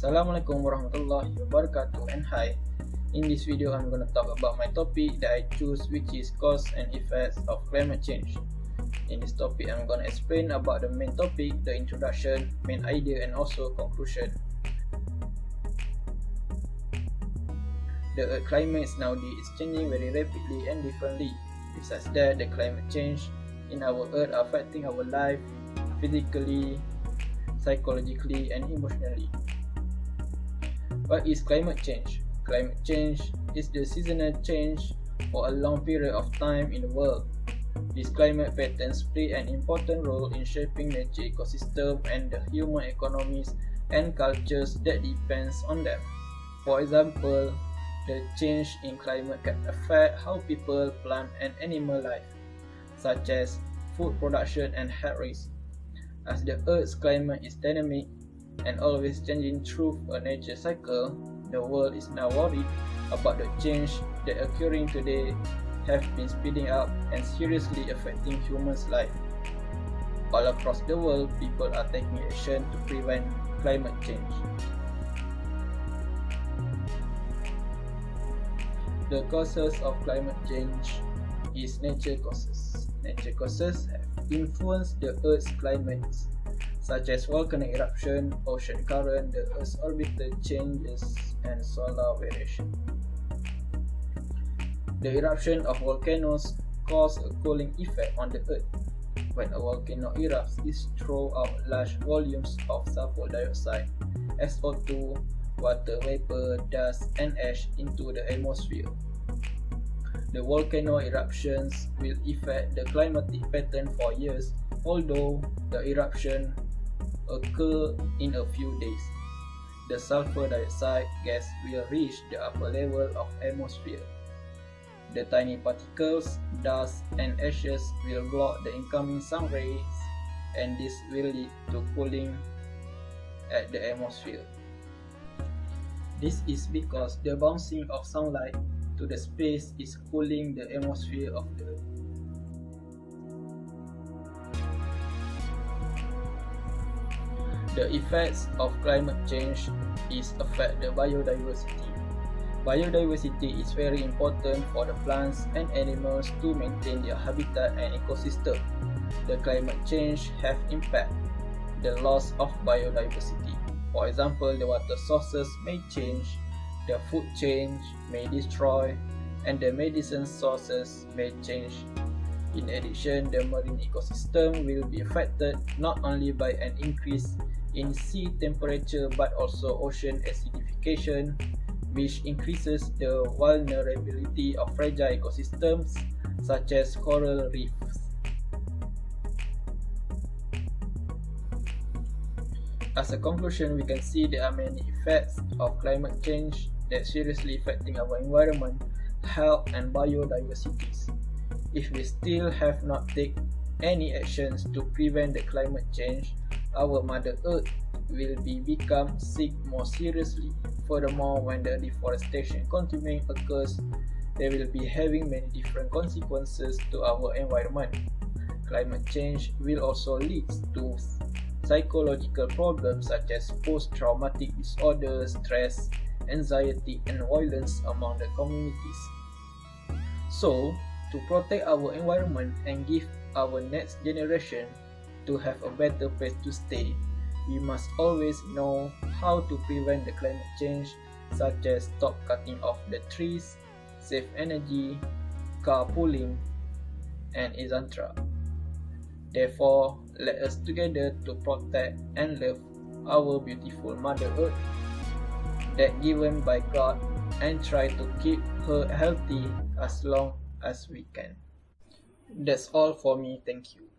Assalamualaikum warahmatullahi wabarakatuh, and hi. In this video, I'm gonna talk about my topic that I choose, which is cause and effects of climate change. In this topic, I'm gonna explain about the main topic, the introduction, main idea, and also conclusion. The Earth climate nowadays is changing very rapidly and differently. Besides that, the climate change in our Earth are affecting our life physically, psychologically, and emotionally. What is climate change? Climate change is the seasonal change for a long period of time in the world. These climate patterns play an important role in shaping nature ecosystem and the human economies and cultures that depends on them. For example, the change in climate can affect how people, plant, and animal life, such as food production and health risk. As the Earth's climate is dynamic and always changing through a nature cycle, the world is now worried about the change that occurring today have been speeding up and seriously affecting humans' life. All across the world, people are taking action to prevent climate change. The causes of climate change is nature causes. Nature causes have influenced the Earth's climates, such as volcanic eruption, ocean current, the Earth's orbital changes, and solar variation. The eruption of volcanoes cause a cooling effect on the Earth. When a volcano erupts, it throws out large volumes of sulfur dioxide, SO2, water vapor, dust, and ash into the atmosphere. The volcano eruptions will affect the climatic pattern for years, although the eruption occur in a few days. The sulfur dioxide gas will reach the upper level of atmosphere. The tiny particles, dust, and ashes will block the incoming sun rays, and this will lead to cooling at the atmosphere. This is because the bouncing of sunlight to the space is cooling the atmosphere of the Earth. The effects of climate change is affect the biodiversity. Biodiversity is very important for the plants and animals to maintain their habitat and ecosystem. The climate change have impact the loss of biodiversity. For example, the water sources may change, the food chain may destroy, and the medicine sources may change. In addition, the marine ecosystem will be affected not only by an increase in sea temperature but also ocean acidification, which increases the vulnerability of fragile ecosystems such as coral reefs. As a conclusion, we can see there are many effects of climate change that seriously affecting our environment, health, and biodiversity. If we still have not taken any actions to prevent the climate change, our Mother Earth will become sick more seriously. Furthermore, when the deforestation continuing occurs, they will be having many different consequences to our environment. Climate change will also lead to psychological problems such as post-traumatic disorders, stress, anxiety, and violence among the communities. So, to protect our environment and give our next generation to have a better place to stay, we must always know how to prevent the climate change, such as stop cutting off the trees, save energy, carpooling, and etc. Therefore, let us together to protect and love our beautiful Mother Earth that given by God, and try to keep her healthy as long as we can. That's all for me. Thank you.